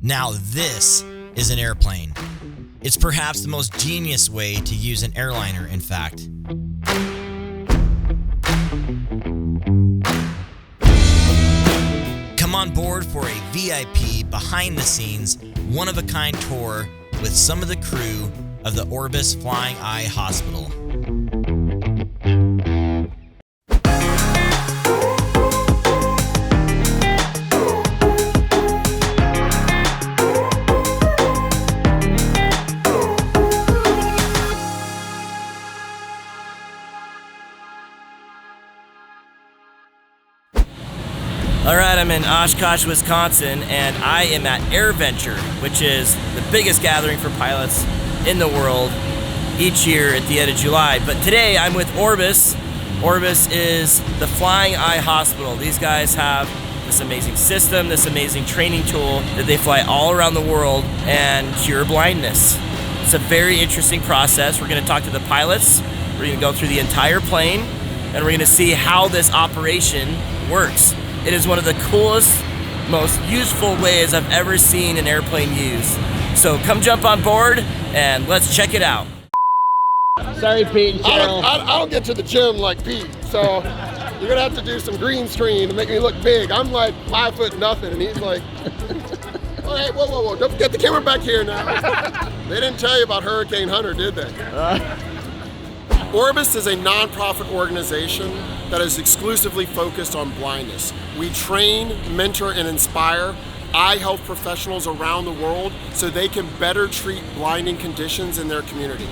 Now this is an airplane. It's perhaps the most genius way to use an airliner, in fact. Come on board for a VIP, behind-the-scenes, one-of-a-kind tour with some of the crew of the Orbis Flying Eye Hospital. Alright, I'm in Oshkosh, Wisconsin, and I am at AirVenture, which is the biggest gathering for pilots in the world each year at the end of July. But today I'm with Orbis. Orbis is the Flying Eye Hospital. These guys have this amazing system, this amazing training tool that they fly all around the world and cure blindness. It's a very interesting process. We're going to talk to the pilots. We're going to go through the entire plane, and we're going to see how this operation works. It is one of the coolest, most useful ways I've ever seen an airplane used. So come jump on board and let's check it out. Sorry, Pete and Cheryl. I don't get to the gym like Pete, so you're gonna have to do some green screen to make me look big. I'm like 5 foot nothing, and he's like, all right, whoa, don't get the camera back here now. They didn't tell you about Hurricane Hunter, did they? Orbis is a non-profit organization that is exclusively focused on blindness. We train, mentor, and inspire eye health professionals around the world so they can better treat blinding conditions in their community.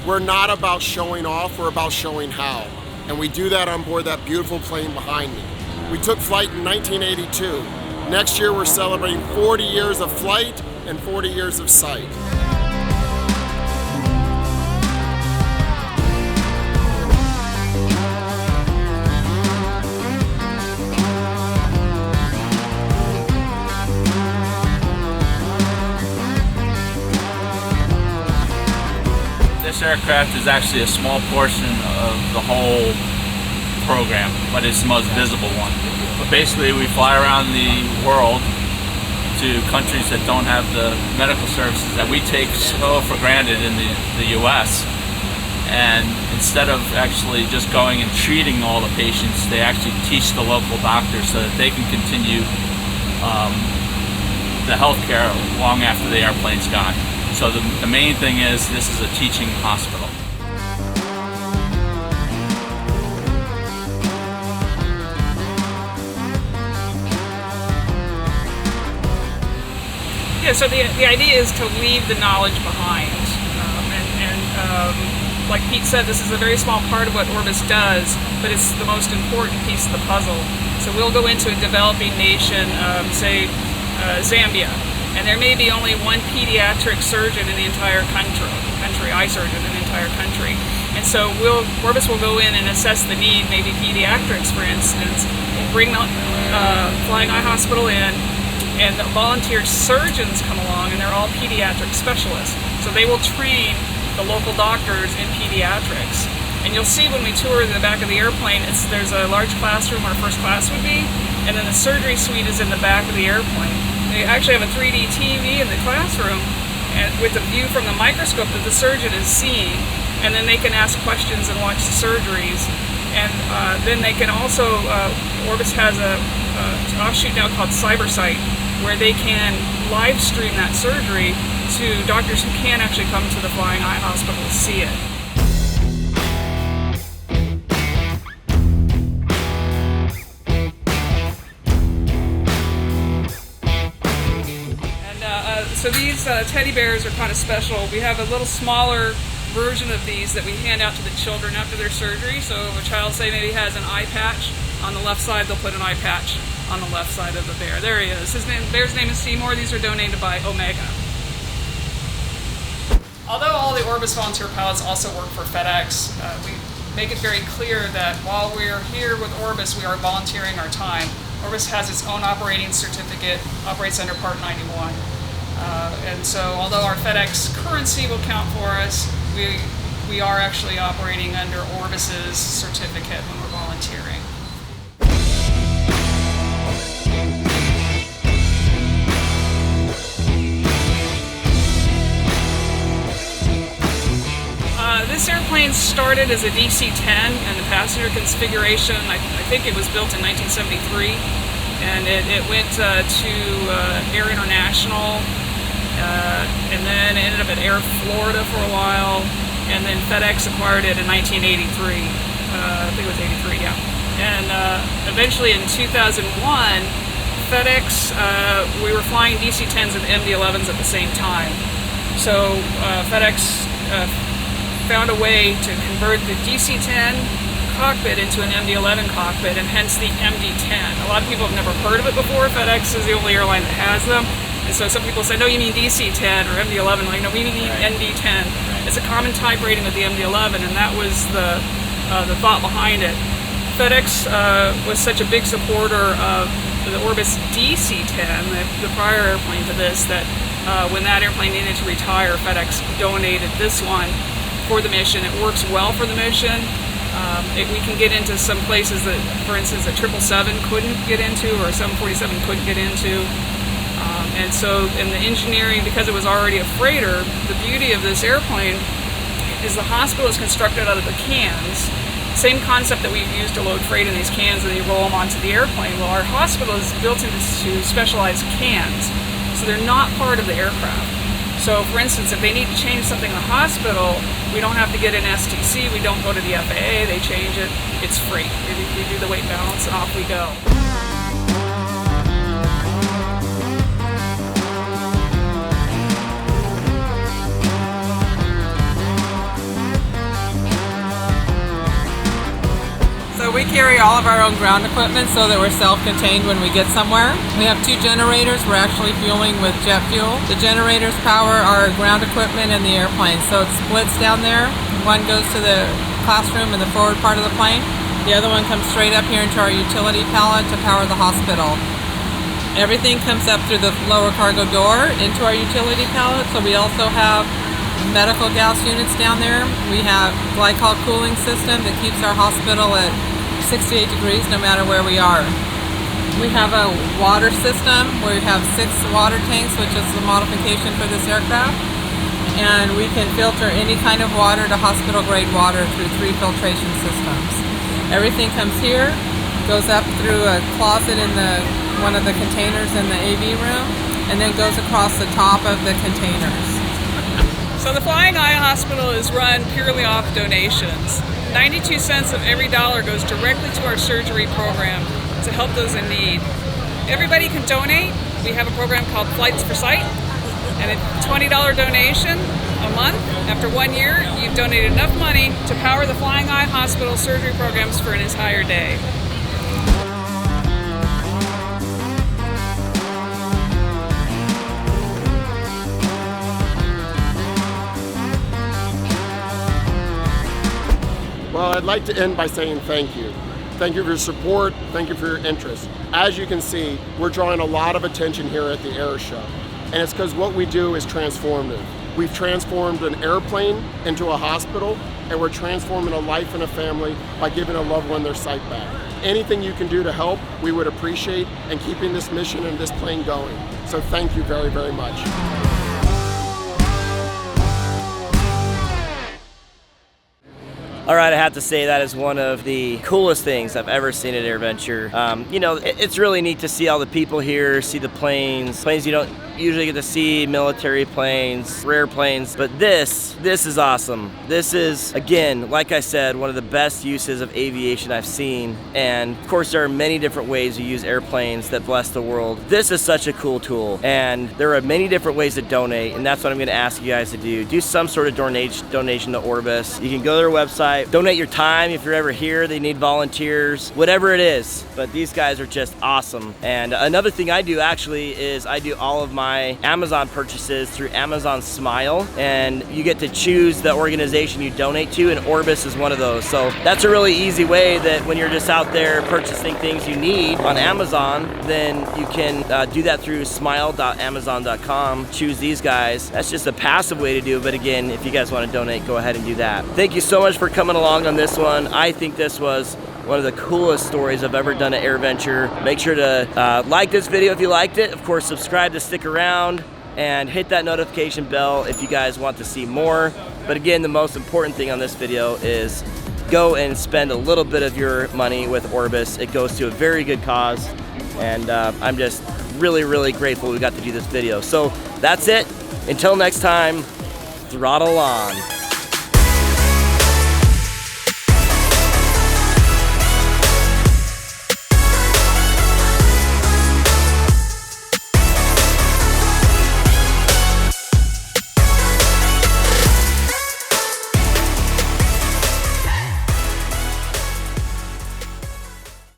We're not about showing off, we're about showing how. And we do that on board that beautiful plane behind me. We took flight in 1982. Next year we're celebrating 40 years of flight and 40 years of sight. This aircraft is actually a small portion of the whole program, but it's the most visible one. But basically we fly around the world to countries that don't have the medical services that we take so for granted in the US. And instead of actually just going and treating all the patients, they actually teach the local doctors so that they can continue the healthcare long after the airplane's gone. So the main thing is this is a teaching hospital. Yeah, so the idea is to leave the knowledge behind. Like Pete said, this is a very small part of what Orbis does, but it's the most important piece of the puzzle. So we'll go into a developing nation, say Zambia. And there may be only one pediatric surgeon in the entire country, eye surgeon in the entire country. And so Orbis will go in and assess the need, maybe pediatrics for instance. We'll bring the Flying Eye Hospital in, and the volunteer surgeons come along, and they're all pediatric specialists. So they will train the local doctors in pediatrics. And you'll see when we tour the back of the airplane, there's a large classroom where first class would be, and then the surgery suite is in the back of the airplane. They actually have a 3D TV in the classroom and with a view from the microscope that the surgeon is seeing, and then they can ask questions and watch the surgeries. And then they can also, Orbis has an offshoot now called CyberSight, where they can live stream that surgery to doctors who can't actually come to the Flying Eye Hospital to see it. So these teddy bears are kind of special. We have a little smaller version of these that we hand out to the children after their surgery. So if a child, say, maybe has an eye patch on the left side, they'll put an eye patch on the left side of the bear. There he is. Bear's name is Seymour. These are donated by Omega. Although all the Orbis volunteer pilots also work for FedEx, we make it very clear that while we're here with Orbis, we are volunteering our time. Orbis has its own operating certificate, operates under Part 91. And so although our FedEx currency will count for us, we are actually operating under Orbis's certificate when we're volunteering. started as a DC-10 and the passenger configuration, I think it was built in 1973, and it went to Air International, and then it ended up at Air Florida for a while, and then FedEx acquired it in 1983. I think it was 83, yeah. And eventually in 2001, FedEx, we were flying DC-10s and MD-11s at the same time. So FedEx found a way to convert the DC-10 cockpit into an MD-11 cockpit, and hence the MD-10. A lot of people have never heard of it before. FedEx is the only airline that has them. And so some people say, no, you mean DC-10 or MD-11. Like, no, we mean MD-10. It's a common type rating with the MD-11, and that was the thought behind it. FedEx was such a big supporter of the Orbis DC-10, the prior airplane to this, that when that airplane needed to retire, FedEx donated this one for the mission. It works well for the mission. We can get into some places that, for instance, a 777 couldn't get into, or a 747 couldn't get into. And so in the engineering, because it was already a freighter, the beauty of this airplane is the hospital is constructed out of the cans. Same concept that we use to load freight in these cans and you roll them onto the airplane. Well, our hospital is built into specialized cans, so they're not part of the aircraft. So for instance, if they need to change something in the hospital, we don't have to get an STC, we don't go to the FAA, they change it, it's free. We do the weight balance and off we go. We carry all of our own ground equipment so that we're self-contained when we get somewhere. We have 2 generators. We're actually fueling with jet fuel. The generators power our ground equipment and the airplane, so it splits down there. One goes to the classroom in the forward part of the plane. The other one comes straight up here into our utility pallet to power the hospital. Everything comes up through the lower cargo door into our utility pallet, so we also have medical gas units down there. We have glycol cooling system that keeps our hospital at 68 degrees no matter where we are. We have a water system where we have 6 water tanks, which is the modification for this aircraft, and we can filter any kind of water to hospital grade water through 3 filtration systems. Everything comes here, goes up through a closet in one of the containers in the AV room, and then goes across the top of the containers. So the Flying Eye Hospital is run purely off donations. 92 cents of every dollar goes directly to our surgery program to help those in need. Everybody can donate. We have a program called Flights for Sight, and a $20 donation a month. After 1 year, you've donated enough money to power the Flying Eye Hospital surgery programs for an entire day. Well, I'd like to end by saying thank you. Thank you for your support. Thank you for your interest. As you can see, we're drawing a lot of attention here at the Air Show. And it's because what we do is transformative. We've transformed an airplane into a hospital, and we're transforming a life and a family by giving a loved one their sight back. Anything you can do to help, we would appreciate, and keeping this mission and this plane going. So thank you very, very much. All right, I have to say that is one of the coolest things I've ever seen at AirVenture. You know, it's really neat to see all the people here, see the planes you don't usually get to see, military planes, rare planes, but this is awesome. This is, again, like I said, one of the best uses of aviation I've seen, and of course there are many different ways to use airplanes that bless the world. This is such a cool tool, and there are many different ways to donate, and that's what I'm going to ask you guys to do. Do some sort of donation to Orbis. You can go to their website, donate your time if you're ever here, they need volunteers, whatever it is, but these guys are just awesome. And another thing I do actually is I do all of my Amazon purchases through Amazon Smile, and you get to choose the organization you donate to, and Orbis is one of those. So that's a really easy way that when you're just out there purchasing things you need on Amazon, then you can do that through smile.amazon.com, choose these guys. That's just a passive way to do it, but again, if you guys want to donate, go ahead and do that. Thank you so much for coming along on this one. I think this was one of the coolest stories I've ever done at AirVenture. Make sure to like this video if you liked it. Of course, subscribe to stick around and hit that notification bell if you guys want to see more. But again, the most important thing on this video is go and spend a little bit of your money with Orbis. It goes to a very good cause, and I'm just really, really grateful we got to do this video. So that's it. Until next time, throttle on.